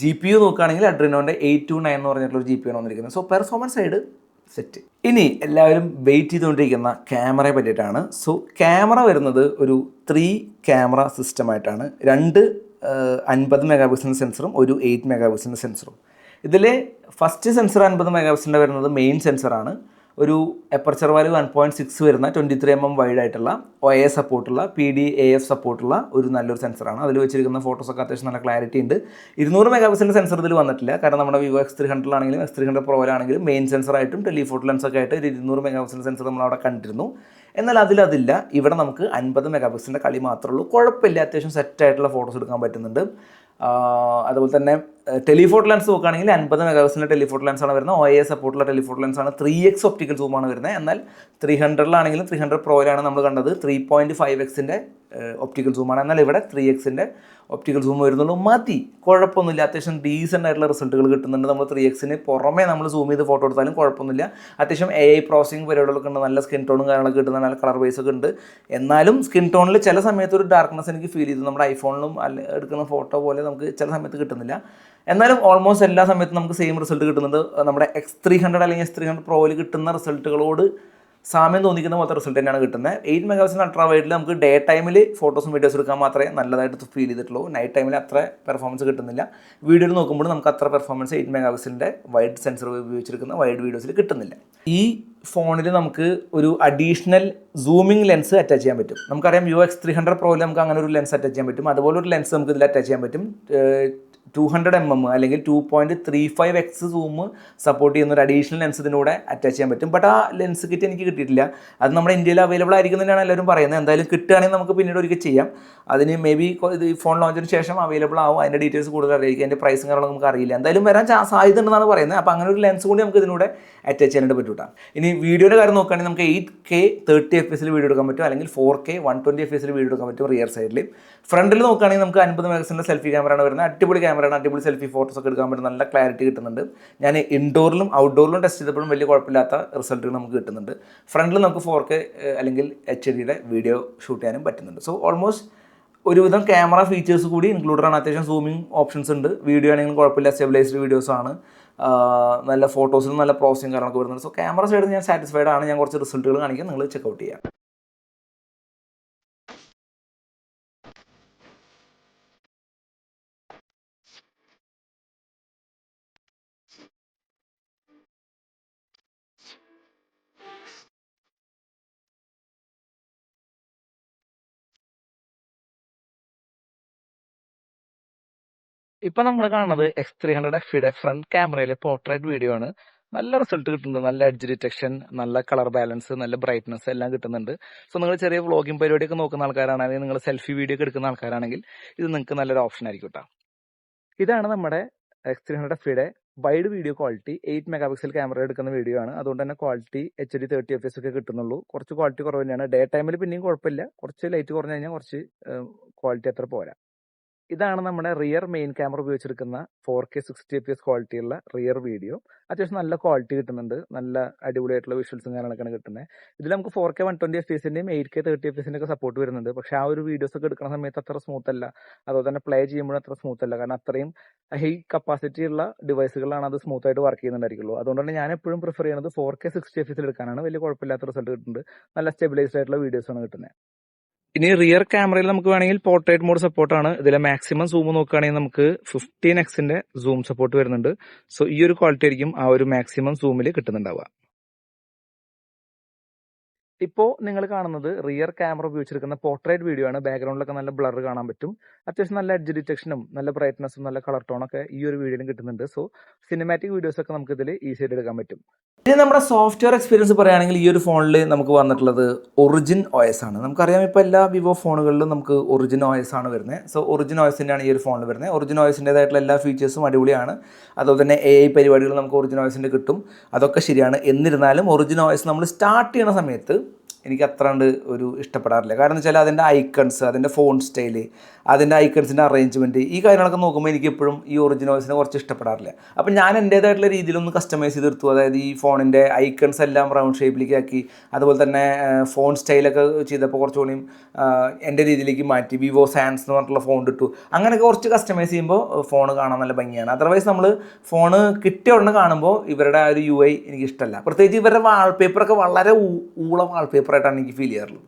GPU നോക്കുകയാണെങ്കിൽ അഡ്രിനോൻ്റെ 829 എന്ന് പറഞ്ഞിട്ടുള്ള GPU ആണ് വന്നിരിക്കുന്നത്. So performance side set. ഇനി എല്ലാവരും വെയിറ്റ് ചെയ്തുകൊണ്ടിരിക്കുന്ന ക്യാമറയെ പറ്റിയിട്ടാണ്. സോ ക്യാമറ വരുന്നത് ഒരു 3 ക്യാമറ സിസ്റ്റമായിട്ടാണ്. 2 50 മെഗാപിക്സലിൻ്റെ സെൻസറും ഒരു 8 മെഗാപിക്സലിൻ്റെ സെൻസറും. ഇതിൽ ഫസ്റ്റ് സെൻസർ 50 മെഗാപിക്സലിൻ്റെ വരുന്നത് മെയിൻ സെൻസറാണ്. ഒരു എപ്പർച്ചർ വാല്യൂ 1.6 വരുന്ന 23mm വൈഡ് ആയിട്ടുള്ള OIS സപ്പോർട്ടുള്ള PDAF സപ്പോർട്ടുള്ള ഒരു നല്ലൊരു സെൻസറാണ്. അതിൽ വെച്ചിരിക്കുന്ന ഫോട്ടോസൊക്കെ അത്യാവശ്യം നല്ല ക്ലാരിറ്റി ഉണ്ട്. 200 മെഗാപിക്സലിൻ്റെ സെൻസർ ഇതിൽ വന്നിട്ടില്ല. കാരണം നമ്മുടെ വിവോ X300 ആണെങ്കിലും X300 പ്രോയിലാണെങ്കിലും മെയിൻ സെൻസറായിട്ടും ടെലിഫോട്ടോ ലെൻസൊക്കെ ആയിട്ട് ഒരു 200 മെഗാപിക്സലിൻ്റെ സെൻസർ നമ്മളവിടെ കണ്ടിരുന്നു. എന്നാൽ അതില്ല. ഇവിടെ നമുക്ക് 50 മെഗാപിക്സലിൻ്റെ കളി മാത്രമേ ഉള്ളൂ. കുഴപ്പമില്ല, അത്യാവശ്യം സെറ്റായിട്ടുള്ള ഫോട്ടോസ് എടുക്കാൻ പറ്റുന്നുണ്ട്. അതുപോലെ തന്നെ ടെലിഫോട്ടോ ലെൻസ് നോക്കുകയാണെങ്കിൽ 50 മെഗാപിക്സലിൻ്റെ ടെലിഫോട്ടോ ലെൻസാണ് വരുന്നത്. OIS സപ്പോർട്ടുള്ള ടെലിഫോട്ടോ ലെൻസാണ്. 3x ഒപ്റ്റിക്കൽ സൂമാണ് വരുന്നത്. എന്നാൽ 300-ലാണെങ്കിലും 300 പ്രോയിലാണ് നമ്മൾ കണ്ടത് 3.5xൻ്റെ ഒപ്റ്റിക്കൽ സൂമാണ്. എന്നാൽ ഇവിടെ 3xൻ്റെ ഒപ്റ്റിക്കൽ സൂം വരുന്നുള്ളൂ. മതി, കുഴപ്പമൊന്നുമില്ല. അത്യാവശ്യം ഡീസൻ്റ് ആയിട്ടുള്ള റിസൾട്ടുകൾ കിട്ടുന്നുണ്ട്. നമ്മൾ 3xന് പുറമേ നമ്മൾ സൂം ചെയ്ത് ഫോട്ടോ എടുത്താലും കുഴപ്പമൊന്നുമില്ല. അത്യാവശ്യം AI പ്രോസസ്സിംഗ് പരിപാടികളൊക്കെ ഉണ്ട്. നല്ല സ്കിൻ ടോണും കാര്യങ്ങളൊക്കെ കിട്ടുന്ന നല്ല കളർ ബേസ് ഒക്കെ ഉണ്ട്. എന്നാലും സ്കിൻ ടോണിൽ ചില സമയത്ത് ഒരു ഡാർക്ക്നെസ് എനിക്ക് ഫീൽ ചെയ്തു. നമ്മുടെ ഐഫോണിലും എടുക്കുന്ന ഫോട്ടോ പോലെ നമുക്ക് ചില സമയത്ത് കിട്ടുന്നില്ല. എന്നാലും ഓൾമോസ്റ്റ് എല്ലാ സമയത്തും നമുക്ക് സെയിം റിസൾട്ട് കിട്ടുന്നുണ്ട്. നമ്മുടെ X300 അല്ലെങ്കിൽ X300 പ്രോയിൽ കിട്ടുന്ന റിസൾട്ടുകളോട് സാമ്യം തോന്നിക്കുന്ന പോലത്തെ റിസൾട്ട് തന്നെയാണ് കിട്ടുന്നത്. 8 മെഗാപിക്സൽ അൾട്രാ വൈഡിൽ നമുക്ക് ഡേ ടൈമിൽ ഫോട്ടോസും വീഡിയോസ് എടുക്കാൻ മാത്രമേ നല്ലതായിട്ട് ഫീൽ ചെയ്തിട്ടുള്ളൂ. നൈറ്റ് ടൈമിൽ അത്ര പെർഫോമൻസ് കിട്ടുന്നില്ല. വീഡിയോയിൽ നോക്കുമ്പോൾ നമുക്ക് അത്ര പെർഫോമൻസ് 8 മെഗാപിക്സലിൻ്റെ വൈഡ് സെൻസർ ഉപയോഗിച്ചിരിക്കുന്ന വൈഡ് വീഡിയോസിൽ കിട്ടുന്നില്ല. ഈ ഫോണിൽ നമുക്ക് ഒരു അഡീഷണൽ സൂമിംഗ് ലെൻസ് അറ്റാച്ച് ചെയ്യാൻ പറ്റും. നമുക്കറിയാം വിവോ X300 പ്രോയിൽ നമുക്ക് അങ്ങനെ ഒരു ലെൻസ് അറ്റാച്ച് ചെയ്യാൻ പറ്റും. അതുപോലെ ഒരു ലെൻസ് നമുക്ക് ഇതിൽ അറ്റാച്ച് ചെയ്യാൻ പറ്റും. 200mm അല്ലെങ്കിൽ 2.35x സൂം സപ്പോർട്ട് ചെയ്യുന്ന ഒരു അഡീഷണൽ ലെൻസ് ഇതിലൂടെ അറ്റാച്ച് ചെയ്യാൻ പറ്റും. ബട്ട് ആ ലെൻസ് കിറ്റ് എനിക്ക് കിട്ടിയിട്ടില്ല. അത് നമ്മുടെ ഇന്ത്യയിൽ അവൈലബിൾ ആയിരിക്കുന്നതിനാണ് എല്ലാവരും പറയുന്നത്. എന്തായാലും കിട്ടുകയാണെങ്കിൽ നമുക്ക് പിന്നീട് ഒരിക്കൽ ചെയ്യാം. അതിന് മേ ബി ഇത് ഫോൺ ലോഞ്ചിന് ശേഷം അവൈലബിൾ ആവും. അതിൻ്റെ ഡീറ്റെയിൽസ് കൂടുതൽ അറിയിക്കുക. അതിൻ്റെ പ്രൈസും കാര്യങ്ങളൊക്കെ നമുക്ക് അറിയില്ല. എന്തായാലും വരാൻ സാധ്യത ഉണ്ടെന്നാണ് പറയുന്നത്. അപ്പോൾ അങ്ങനെ ഒരു ലെൻസ് കൂടി നമുക്ക് ഇതിലൂടെ അറ്റാച്ച് ചെയ്യാനായിട്ട് പറ്റൂട്ടാ. ഇനി വീഡിയോയുടെ കാര്യം നോക്കുകയാണെങ്കിൽ നമുക്ക് 8K 30fps വീഡിയോ എടുക്കാൻ പറ്റും. അല്ലെങ്കിൽ 4K 120fps വീഡിയോ എടുക്കാൻ പറ്റും റിയർ സൈഡിൽ. ഫ്രണ്ടിൽ നോക്കുകയാണെങ്കിൽ നമുക്ക് 50 മെഗാപിക്സലിൻ്റെ സെൽഫി ക്യാമറയാണ് വരുന്നത്. അടിപൊളി ക്യാമറയാണ്. അടിപൊളി സെൽഫി ഫോട്ടോസ് ഒക്കെ എടുക്കാൻ പറ്റും. നല്ല ക്ലാരിറ്റി കിട്ടുന്നുണ്ട്. ഞാൻ ഇൻഡോറിലും ഔട്ട്ഡോറിലും ടെസ്റ്റ് ചെയ്തപ്പോഴും വലിയ കുഴപ്പമില്ലാത്ത റിസൾട്ടുകൾ നമുക്ക് കിട്ടുന്നുണ്ട്. ഫ്രണ്ടിൽ നമുക്ക് 4K അല്ലെങ്കിൽ HDയുടെ വീഡിയോ ഷൂട്ട് ചെയ്യാനും പറ്റുന്നുണ്ട്. സോ ഓൾമോസ്റ്റ് ഒരുവിധം ക്യാമറ ഫീച്ചേഴ്സ് കൂടി ഇൻക്ലൂഡഡ് ആണ്. അത്യാവശ്യം സൂമിങ് ഓപ്ഷൻസ് ഉണ്ട്. വീഡിയോ ആണെങ്കിലും കുഴപ്പമില്ല. സ്റ്റെബിലൈസ്ഡ് വീഡിയോസ് ആണ്. നല്ല ഫോട്ടോസിലും നല്ല പ്രോസസ്സിങ് കാര്യങ്ങളൊക്കെ വരുന്നുണ്ട്. സോ ക്യാമറ സൈഡിൽ ഞാൻ സാറ്റിസ്ഫൈഡ് ആണ്. ഞാൻ കുറച്ച് റിസൾട്ടുകൾ കാണിക്കാം, നിങ്ങൾ ചെക്കൗട്ട് ചെയ്യാം. ഇപ്പം നമ്മൾ കാണുന്നത് X300 FEയുടെ ഫ്രണ്ട് ക്യാമറയിലെ പോർട്രേറ്റ് വീഡിയോ ആണ്. നല്ല റിസൾട്ട് കിട്ടുന്നുണ്ട്. നല്ല എഡ്ജ് ഡിറ്റക്ഷൻ, നല്ല കളർ ബാലൻസ്, നല്ല ബ്രൈറ്റ്നസ് എല്ലാം കിട്ടുന്നുണ്ട്. സോ നിങ്ങൾ ചെറിയ വ്ളോഗിംഗ് പരിപാടിയൊക്കെ നോക്കുന്ന ആൾക്കാരാണെങ്കിൽ, നിങ്ങൾ സെൽഫി വീഡിയോ ഒക്കെ എടുക്കുന്ന ആൾക്കാരാണെങ്കിൽ ഇത് നിങ്ങൾക്ക് നല്ലൊരു ഓപ്ഷൻ ആയിരിക്കും കേട്ടോ. ഇതാണ് നമ്മുടെ X300 FEയുടെ wide video quality. 8 megapixel camera എടുക്കുന്ന വീഡിയോ ആണ്. അതുകൊണ്ട് തന്നെ ക്വാളിറ്റി HD 30fps ഒക്കെ കിട്ടുന്നുള്ളൂ. കുറച്ച് ക്വാളിറ്റി കുറവ് തന്നെയാണ്. ഡേ ടൈമിൽ പിന്നെയും കുഴപ്പമില്ല. കുറച്ച് ലൈറ്റ് കുറഞ്ഞു കഴിഞ്ഞാൽ കുറച്ച് ക്വാളിറ്റി അത്ര പോരാ. ഇതാണ് നമ്മുടെ rear main camera ഉപയോഗിച്ചെടുക്കുന്ന 4K 60fps ക്വാളിറ്റിയുള്ള റിയർ വീഡിയോ. അത്യാവശ്യം നല്ല ക്വാളിറ്റി കിട്ടുന്നുണ്ട്. നല്ല അടിപൊളിയായിട്ടുള്ള വിഷ്വൽസും കാര്യങ്ങളൊക്കെയാണ് കിട്ടുന്നത്. ഇതിൽ നമുക്ക് 4K 120fpsൻ്റെയും 8K 30fpsൻ്റെ ഒക്കെ സപ്പോർട്ട് വരുന്നുണ്ട്. പക്ഷേ ആ ഒരു വീഡിയോസ് ഒക്കെ എടുക്കുന്ന സമയത്ത് അത്ര സ്മൂത്ത് അല്ല. അതുപോലെ തന്നെ പ്ലേ ചെയ്യുമ്പോഴും അത്ര സ്മൂത്ത് അല്ല. കാരണം അത്രയും ഹൈ കപ്പാസിറ്റി ഉള്ള ഡിവൈസുകളാണ് അത് സ്മൂത്ത് ആയിട്ട് വർക്ക് ചെയ്യുന്നുണ്ടായിരിക്കുള്ളൂ. അതുകൊണ്ടാണ് ഞാൻ എപ്പോഴും പ്രിഫർ ചെയ്യുന്നത് 4K 60fps എടുക്കാനാണ്. വലിയ കുഴപ്പമില്ലാത്ത റിസൾട്ട് കിട്ടുന്നുണ്ട്. നല്ല സ്റ്റെബിലൈസ്ഡ് ആയിട്ടുള്ള വീഡിയോസാണ് കിട്ടുന്നത്. ഇനി റിയർ ക്യാമറയിൽ നമുക്ക് വേണമെങ്കിൽ പോർട്രേറ്റ് മോഡ് സപ്പോർട്ടാണ്. ഇതിലെ മാക്സിമം സൂം നോക്കുകയാണെങ്കിൽ നമുക്ക് 15xന്റെ സൂം സപ്പോർട്ട് വരുന്നുണ്ട്. സോ ഈ ഒരു ക്വാളിറ്റി ആയിരിക്കും ആ ഒരു മാക്സിമം സൂമിൽ കിട്ടുന്നുണ്ടാവുക. ഇപ്പോൾ നിങ്ങൾ കാണുന്നത് റിയർ ക്യാമറ ഉപയോഗിച്ചെടുക്കുന്ന പോർട്രേറ്റ് വീഡിയോ ആണ്. ബാക്ക്ഗ്രൗണ്ടിലൊക്കെ നല്ല ബ്ലർ കാണാൻ പറ്റും. അത്യാവശ്യം നല്ല എഡ്ജ് ഡിറ്റക്ഷനും നല്ല ബ്രൈറ്റ്നസും നല്ല കളർ ടോണൊക്കെ ഈ ഒരു വീഡിയോയിലും കിട്ടുന്നുണ്ട്. സോ സിനിമാറ്റിക് വീഡിയോസ് ഒക്കെ നമുക്ക് ഇതിൽ ഈസി ആയിട്ട് എടുക്കാൻ പറ്റും. ഇനി നമ്മുടെ സോഫ്റ്റ്വെയർ എക്സ്പീരിയൻസ് പറയുകയാണെങ്കിൽ ഈ ഒരു ഫോണിൽ നമുക്ക് വന്നിട്ടുള്ളത് ഒറിജിൻ OS ആണ്. നമുക്കറിയാം ഇപ്പോൾ എല്ലാ വിവോ ഫോണുകളിലും നമുക്ക് ഒറിജിൻ OS ആണ് വരുന്നത്. സോ ഒറിജിൻ OS തന്നെയാണ് ഈ ഒരു ഫോണിൽ വരുന്നത്. ഒറിജിൻ OSൻ്റേതായിട്ടുള്ള എല്ലാ ഫീച്ചേഴ്സും അടിപൊളിയാണ്. അതുപോലെ തന്നെ AI പരിപാടികൾ നമുക്ക് ഒറിജിൻ OSൻ്റെ കിട്ടും. അതൊക്കെ ശരിയാണ്. എന്നിരുന്നാലും ഒറിജിൻ OS നമ്മൾ സ്റ്റാർട്ട് ചെയ്യുന്ന സമയത്ത് എനിക്ക് അത്ര ഒരു ഇഷ്ടപ്പെടാറില്ല. കാരണം എന്ന് വെച്ചാൽ അതിൻ്റെ ഐക്കൺസ്, അതിൻ്റെ ഫോൺ സ്റ്റൈല്, അതിൻ്റെ ഐക്കൺസിൻ്റെ അറേഞ്ച്മെൻറ്റ്, ഈ കാര്യങ്ങളൊക്കെ നോക്കുമ്പോൾ എനിക്ക് എപ്പോഴും ഈ ഒറിജിനൽസിനെ കുറച്ച് ഇഷ്ടപ്പെടാറില്ല. അപ്പം ഞാൻ എൻ്റേതായിട്ടുള്ള രീതിയിലൊന്ന് കസ്റ്റമൈസ് ചെയ്തെടുത്തു. അതായത് ഈ ഫോണിൻ്റെ ഐക്കൺസ് എല്ലാം റൗണ്ട് ഷേപ്പിലേക്ക് ആക്കി, അതുപോലെ തന്നെ ഫോൺ സ്റ്റൈലൊക്കെ ചെയ്തപ്പോൾ കുറച്ചുകൂടിയും എൻ്റെ രീതിയിലേക്ക് മാറ്റി. വിവോ സാൻസ് എന്ന് പറഞ്ഞിട്ടുള്ള ഫോൺ ഇട്ടു. അങ്ങനെയൊക്കെ കുറച്ച് കസ്റ്റമൈസ് ചെയ്യുമ്പോൾ ഫോൺ കാണാൻ നല്ല ഭംഗിയാണ്. അതർവൈസ് നമ്മൾ ഫോൺ കിട്ടിയ ഉടനെ കാണുമ്പോൾ ഇവരുടെ ആ ഒരു UI എനിക്ക് ഇഷ്ടമല്ല. പ്രത്യേകിച്ച് ഇവരുടെ വാൾപേപ്പറൊക്കെ വളരെ ഊള വാൾപേപ്പറായിട്ടാണ് എനിക്ക് ഫീൽ ചെയ്യാറുള്ളത്.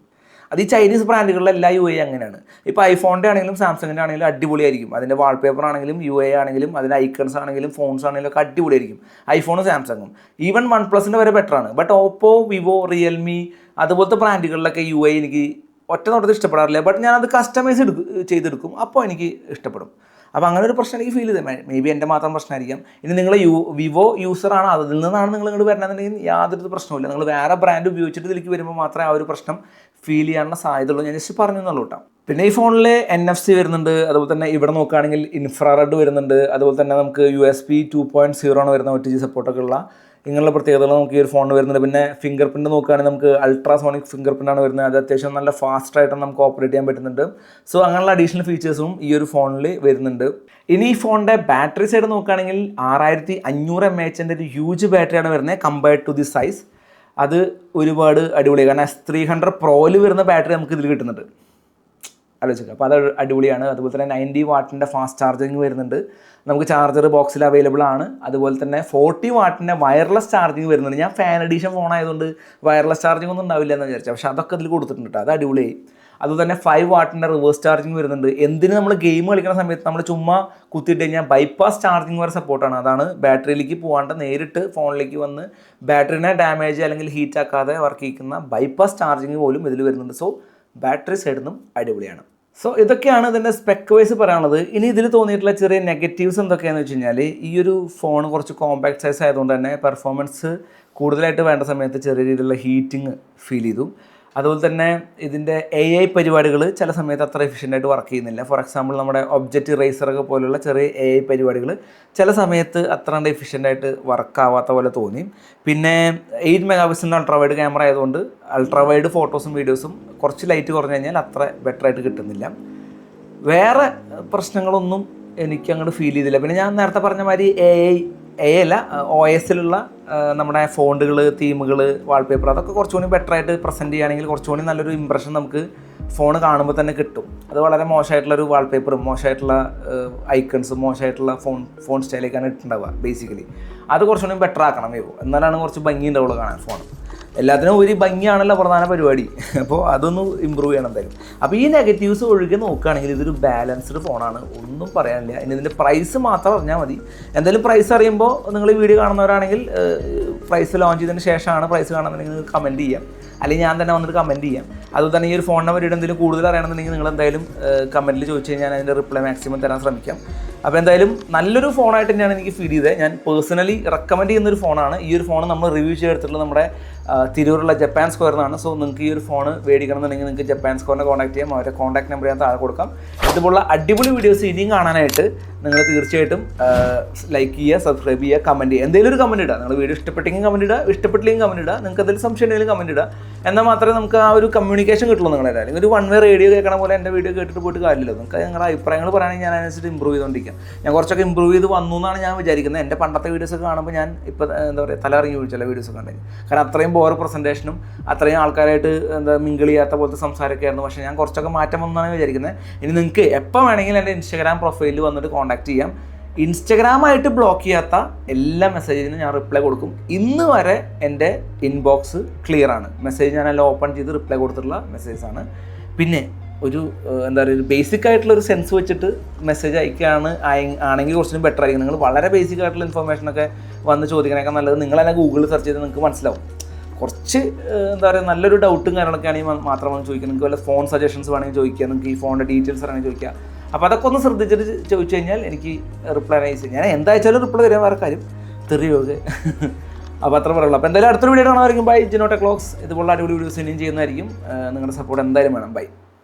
അത് ഈ ചൈനീസ് ബ്രാൻഡുകളിലെ എല്ലാ UI അങ്ങനെയാണ്. ഇപ്പോൾ ഐഫോണിൻ്റെ ആണെങ്കിലും സാംസങ്ങിൻ്റെ ആണെങ്കിലും അടിപൊളിയായിരിക്കും. അതിൻ്റെ വാൾപേപ്പർ ആണെങ്കിലും UI ആണെങ്കിലും അതിൻ്റെ ഐക്കൺസ് ആണെങ്കിലും ഫോൺസ് ആണെങ്കിലും ഒക്കെ അടിപൊളിയായിരിക്കും. ഐഫോണും സാംസങ്ങും ഈവൻ OnePlusൻ്റെ വരെ ബെറ്ററാണ്. ബട്ട് ഓപ്പോ, വിവോ, റിയൽമി അതുപോലത്തെ ബ്രാൻഡുകളിലൊക്കെ UI എനിക്ക് ഒറ്റ നോട്ടത്തിൽ ഇഷ്ടപ്പെടാറില്ല. ബട്ട് ഞാനത് കസ്റ്റമൈസ് ചെയ്തെടുക്കും, അപ്പോൾ എനിക്ക് ഇഷ്ടപ്പെടും. അപ്പോൾ അങ്ങനെ ഒരു പ്രശ്നം എനിക്ക് ഫീൽ ചെയ്തത്. മേ ബി എൻ്റെ മാത്രം പ്രശ്നമായിരിക്കാം. ഇനി നിങ്ങൾ വിവോ യൂസറാണ്, അതിൽ നിന്നാണ് നിങ്ങൾ ഇങ്ങോട്ട് വരണമെന്നുണ്ടെങ്കിൽ യാതൊരു പ്രശ്നമില്ല. നിങ്ങൾ വേറെ ബ്രാൻഡ് ഉപയോഗിച്ചിട്ട് ഇതിലേക്ക് വരുമ്പോൾ മാത്രമേ ആ ഒരു പ്രശ്നം ഫീൽ ചെയ്യാനുള്ള സാധ്യതയുള്ളൂ. ഞാൻ ജസ്റ്റ് പറഞ്ഞു എന്നുള്ളൂ കേട്ടോ. പിന്നെ ഈ ഫോണിൽ NFC വരുന്നുണ്ട്. അതുപോലെ തന്നെ ഇവിടെ നോക്കുകയാണെങ്കിൽ ഇൻഫ്രാറെഡ് വരുന്നുണ്ട്. അതുപോലെ തന്നെ നമുക്ക് USB 2.0 ആണ് വരുന്ന OTG സപ്പോർട്ടൊക്കെ ഉള്ള ഇങ്ങനെയുള്ള പ്രത്യേകതകൾ നമുക്ക് ഈ ഒരു ഫോണിന് വരുന്നുണ്ട്. പിന്നെ ഫിംഗർ പ്രിൻറ്റ് നോക്കുകയാണെങ്കിൽ നമുക്ക് അൾട്രാസോണിക് ഫിംഗർ പ്രിൻ്റാണ് വരുന്നത്. അത് അത്യാവശ്യം നല്ല ഫാസ്റ്റായിട്ട് നമുക്ക് ഓപ്പറേറ്റ് ചെയ്യാൻ പറ്റുന്നുണ്ട്. സോ അങ്ങനെയുള്ള അഡീഷണൽ ഫീച്ചേഴ്സും ഈ ഒരു ഫോണിൽ വരുന്നുണ്ട്. ഇനി ഈ ഫോണിൻ്റെ ബാറ്ററി സൈഡ് നോക്കുകയാണെങ്കിൽ 6500 mAh ഒരു ഹ്യൂജ് ബാറ്ററിയാണ് വരുന്നത് കമ്പയർഡ് ടു ദി സൈസ്. അത് ഒരുപാട് അടിപൊളിയാണ്. കാരണം S300 Proയിൽ വരുന്ന ബാറ്ററി നമുക്ക് ഇതിൽ കിട്ടുന്നുണ്ട്, ആലോചിക്കുക. അപ്പോൾ അത് അടിപൊളിയാണ്. അതുപോലെ തന്നെ 90 വാട്ടിൻ്റെ ഫാസ്റ്റ് ചാർജിങ് വരുന്നുണ്ട്. നമുക്ക് ചാർജർ ബോക്സിൽ അവൈലബിൾ ആണ്. അതുപോലെ തന്നെ 40 വാട്ടിൻ്റെ വയർലെസ് ചാർജിങ് വരുന്നുണ്ട്. ഞാൻ ഫാൻ എഡിഷൻ ഫോൺ ആയതുകൊണ്ട് വയർലെസ് ചാർജിങ് ഒന്നും ഉണ്ടാവില്ല എന്ന് വിചാരിച്ചു. പക്ഷേ അതൊക്കെ ഇതിൽ കൊടുത്തിട്ടുണ്ട് കേട്ടോ, അത് അടിപൊളിയായി. അതുപോലെ തന്നെ 5 വാട്ടിൻ്റെ റിവേഴ്സ് ചാർജിങ് വരുന്നുണ്ട്. എന്തിന് നമ്മൾ ഗെയിം കളിക്കുന്ന സമയത്ത് നമ്മൾ ചുമ്മാ കുത്തിയിട്ട് കഴിഞ്ഞാൽ ബൈപ്പാസ് ചാർജിങ് വരെ സപ്പോർട്ടാണ്. അതാണ് ബാറ്ററിയിലേക്ക് പോകാണ്ട് നേരിട്ട് ഫോണിലേക്ക് വന്ന് ബാറ്ററിനെ ഡാമേജ് അല്ലെങ്കിൽ ഹീറ്റ് ആക്കാതെ വർക്ക് ചെയ്യുന്ന ബൈപ്പാസ് ചാർജിങ് പോലും ഇതിൽ വരുന്നുണ്ട്. സോ ബാറ്ററി സൈഡിൽ നിന്നും അടിപൊളിയാണ്. സോ ഇതൊക്കെയാണ് ഇതിൻ്റെ സ്പെക്ക് വൈസ് പറയാനുള്ളത്. ഇനി ഇതിൽ തോന്നിയിട്ടുള്ള ചെറിയ നെഗറ്റീവ്സ് എന്തൊക്കെയാണെന്ന് വെച്ച് കഴിഞ്ഞാൽ, ഈ ഒരു ഫോൺ കുറച്ച് കോമ്പാക്ട് സൈസ് ആയതുകൊണ്ട് തന്നെ പെർഫോമൻസ് കൂടുതലായിട്ട് വേണ്ട സമയത്ത് ചെറിയ രീതിയിലുള്ള ഹീറ്റിംഗ് ഫീൽ ചെയ്തു. അതുപോലെ തന്നെ ഇതിൻ്റെ AI പരിപാടികൾ ചില സമയത്ത് അത്ര എഫിഷ്യൻ്റായിട്ട് വർക്ക് ചെയ്യുന്നില്ല. ഫോർ എക്സാമ്പിൾ നമ്മുടെ ഒബ്ജക്റ്റ് ഇറേസറൊക്കെ പോലുള്ള ചെറിയ AI പരിപാടികൾ ചില സമയത്ത് അത്ര എഫിഷ്യൻ്റായിട്ട് വർക്കാവാത്ത പോലെ തോന്നി. പിന്നെ 8 മെഗാപിക്സലിൻ്റെ അൾട്രാവൈഡ് ക്യാമറ ആയതുകൊണ്ട് അൾട്രാവൈഡ് ഫോട്ടോസും വീഡിയോസും കുറച്ച് ലൈറ്റ് കുറഞ്ഞു കഴിഞ്ഞാൽ അത്ര ബെറ്ററായിട്ട് കിട്ടുന്നില്ല. വേറെ പ്രശ്നങ്ങളൊന്നും എനിക്ക് അങ്ങോട്ട് ഫീൽ ചെയ്തില്ല. പിന്നെ ഞാൻ നേരത്തെ പറഞ്ഞ മാതിരി AI അല്ല, OSലുള്ള നമ്മുടെ ഫോണ്ടുകൾ, തീമുകൾ, വാൾപേപ്പർ അതൊക്കെ കുറച്ചുകൂടി ബെറ്ററായിട്ട് പ്രസൻറ്റ് ചെയ്യുകയാണെങ്കിൽ കുറച്ചുകൂടി നല്ലൊരു ഇമ്പ്രഷൻ നമുക്ക് ഫോൺ കാണുമ്പോൾ തന്നെ കിട്ടും. അത് വളരെ മോശമായിട്ടുള്ളൊരു വാൾപേപ്പറും മോശമായിട്ടുള്ള ഐക്കൺസും മോശമായിട്ടുള്ള ഫോൺ സ്റ്റൈലേക്കാണ് ഇട്ടുണ്ടാവുക ബേസിക്കലി. അത് കുറച്ചുകൂടി ബെറ്റർ ആക്കണം വിവോ, എന്നാലാണ് കുറച്ച് ഭംഗി ഉണ്ടാവുള്ളൂ കാണാൻ ഫോൺ. എല്ലാത്തിനും ഒരു ഭംഗിയാണല്ലോ പ്രധാന പരിപാടി. അപ്പോൾ അതൊന്ന് ഇമ്പ്രൂവ് ചെയ്യണം എന്തായാലും. അപ്പോൾ ഈ നെഗറ്റീവ്സ് ഒഴികെ നോക്കുകയാണെങ്കിൽ ഇതൊരു ബാലൻസ്ഡ് ഫോണാണ്, ഒന്നും പറയാനില്ല. ഇനി ഇതിൻ്റെ പ്രൈസ് മാത്രം അറിഞ്ഞാൽ മതി. എന്തായാലും പ്രൈസ് അറിയുമ്പോൾ നിങ്ങൾ ഈ വീഡിയോ കാണുന്നവരാണെങ്കിൽ പ്രൈസ് ലോഞ്ച് ചെയ്തതിന് ശേഷമാണ് പ്രൈസ് കാണുന്നുണ്ടെങ്കിൽ നിങ്ങൾക്ക് കമൻറ്റ് ചെയ്യാം, അല്ലെങ്കിൽ ഞാൻ തന്നെ വന്നിട്ട് കമൻറ്റ് ചെയ്യാം. അതുപോലെ തന്നെ ഈ ഒരു ഫോണിനെ പറ്റിയിട്ട് എന്തെങ്കിലും കൂടുതൽ അറിയണമെന്നുണ്ടെങ്കിൽ നിങ്ങൾ എന്തായാലും കമൻറ്റിൽ ചോദിച്ചു കഴിഞ്ഞാൽ ഞാൻ അതിൻ്റെ റിപ്ലൈ മാക്സിമം തരാൻ ശ്രമിക്കാം. അപ്പോൾ എന്തായാലും നല്ലൊരു ഫോണായിട്ട് തന്നെയാണ് എനിക്ക് ഫീൽ ചെയ്തത്. ഞാൻ പേഴ്സണലി റെക്കമെൻഡ് ചെയ്യുന്നൊരു ഫോണാണ്. ഈ ഒരു ഫോൺ നമ്മൾ റിവ്യൂ ചെയ്തെടുത്തിട്ടുള്ളത് നമ്മുടെ തിരൂരുള്ള ജപ്പാൻ സ്ക്വയറിൽ നിന്നാണ്. സോ നിങ്ങൾക്ക് ഈ ഒരു ഫോൺ മേടിക്കണം എന്നുണ്ടെങ്കിൽ നിങ്ങൾക്ക് ജപ്പാൻ സ്ക്വയറിനെ കോൺടാക്ട് ചെയ്യാം. അവരുടെ കോൺടാക്ട് നമ്പർ ഞാൻ താഴെ കൊടുക്കാം. ഇതുപോലുള്ള അടിപൊളി വീഡിയോസ് ഇനിയും കാണാനായിട്ട് നിങ്ങൾ തീർച്ചയായിട്ടും ലൈക്ക് ചെയ്യുക, സബ്സ്ക്രൈബ് ചെയ്യുക, കമൻറ്റ് ചെയ്യുക. എന്തെങ്കിലും ഒരു കമൻറ്റ് ഇടുക. നിങ്ങൾ വീഡിയോ ഇഷ്ടപ്പെട്ടെങ്കിൽ കമൻറ്റ് ഇടുക, ഇഷ്ടപ്പെട്ടില്ലെങ്കിൽ കമൻറ്റ് ഇടുക. നിങ്ങൾക്ക് എന്തെങ്കിലും സംശയം ഉണ്ടെങ്കിലും കമൻറ്റ് ഇടുക. എന്നാൽ മാത്രമേ നമുക്ക് ആ ഒരു കമ്മ്യൂണിക്കേഷൻ കിട്ടുള്ളൂ. നിങ്ങളുടെ അല്ലെങ്കിൽ ഒരു വൺ വേ റേഡിയോ കേൾക്കണ പോലെ എൻ്റെ വീഡിയോ കേട്ടിട്ട് പോയിട്ട് കാര്യമില്ല. നിങ്ങൾക്ക് നിങ്ങളുടെ അഭിപ്രായങ്ങൾ പറയുകയാണെങ്കിൽ ഞാൻ അതിനനുസരിച്ച് ഇമ്പ്രൂവ് ചെയ്തുകൊണ്ടിരിക്കാം. ഞാൻ കുറച്ചൊക്കെ ഇമ്പ്രൂവ് ചെയ്ത് വന്നു എന്നാണ് ഞാൻ വിചാരിക്കുന്നത്. എൻ്റെ പണ്ടത്തെ വീഡിയോസൊക്കെ കാണുമ്പോൾ ഞാൻ ഇപ്പോൾ എന്താ പറയുക തലറിഞ്ഞ് ചോദിച്ചല്ല വീഡിയോസൊക്കെ ഉണ്ടെങ്കിൽ. കാരണം അത്രയും ബോർ പ്രസൻറ്റേഷനും അത്രയും ആൾക്കാരായിട്ട് മിങ്കിൾ ചെയ്യാത്ത പോലത്തെ സംസാരമൊക്കെ ആയിരുന്നു. പക്ഷേ ഞാൻ കുറച്ചൊക്കെ മാറ്റം വന്നാണ് വിചാരിക്കുന്നത്. ഇനി നിങ്ങൾക്ക് എപ്പോൾ വേണമെങ്കിലും എൻ്റെ ഇൻസ്റ്റാഗ്രാം പ്രൊഫൈലിൽ വന്നിട്ട് കോൺടാക്ട് ചെയ്യാം. ഇൻസ്റ്റഗ്രാമായിട്ട് ബ്ലോക്ക് ചെയ്യാത്ത എല്ലാ മെസ്സേജിനും ഞാൻ റിപ്ലൈ കൊടുക്കും. ഇന്ന് വരെ എൻ്റെ ഇൻബോക്സ് ക്ലിയറാണ്. മെസ്സേജ് ഞാനെല്ലാം ഓപ്പൺ ചെയ്ത് റിപ്ലൈ കൊടുത്തിട്ടുള്ള മെസ്സേജാണ്. പിന്നെ ഒരു എന്താ പറയുക ഒരു ബേസിക് ആയിട്ടുള്ളൊരു സെൻസ് വെച്ചിട്ട് മെസ്സേജ് ആണെങ്കിൽ കുറച്ചും ബെറ്റർ ആയിരിക്കും. നിങ്ങൾ വളരെ ബേസിക് ആയിട്ടുള്ള ഇൻഫർമേഷനൊക്കെ വന്ന് ചോദിക്കണേക്കാൾ നല്ലത് നിങ്ങൾ തന്നെ ഗൂഗിളിൽ സെർച്ച് ചെയ്ത് നിങ്ങൾക്ക് മനസ്സിലാവും. കുറച്ച് എന്താ പറയുക നല്ലൊരു ഡൗട്ടും കാര്യങ്ങളൊക്കെ ആണെങ്കിൽ മാത്രമാണ് ചോദിക്കുക. നിങ്ങൾക്ക് വല്ല ഫോൺ സജഷൻസ് വേണമെങ്കിൽ ചോദിക്കുക, നിങ്ങൾക്ക് ഈ ഫോണിൻ്റെ ഡീറ്റെയിൽസ് വേണമെങ്കിൽ ചോദിക്കുക. അപ്പോൾ അതൊക്കെ ഒന്ന് ശ്രദ്ധിച്ചിട്ട് ചോദിച്ചു കഴിഞ്ഞാൽ എനിക്ക് റിപ്ലൈ നൈസ്. ഞാൻ എന്തായാലും റിപ്ലൈ തരാൻ വേറെ കാര്യം തെറിയൊക്കെ. അപ്പോൾ അത്ര പറയുള്ളൂ. അപ്പോൾ എന്തായാലും അടുത്തൊരു വീഡിയോ കാണാമായിരിക്കും. ബൈ. Jino tech vlogs. ഇതുപോലുള്ള അടിപൊളി വീഡിയോസ് ഇനിയും ചെയ്യുന്നതായിരിക്കും. നിങ്ങളുടെ സപ്പോർട്ട് എന്തായാലും വേണം. ബൈ.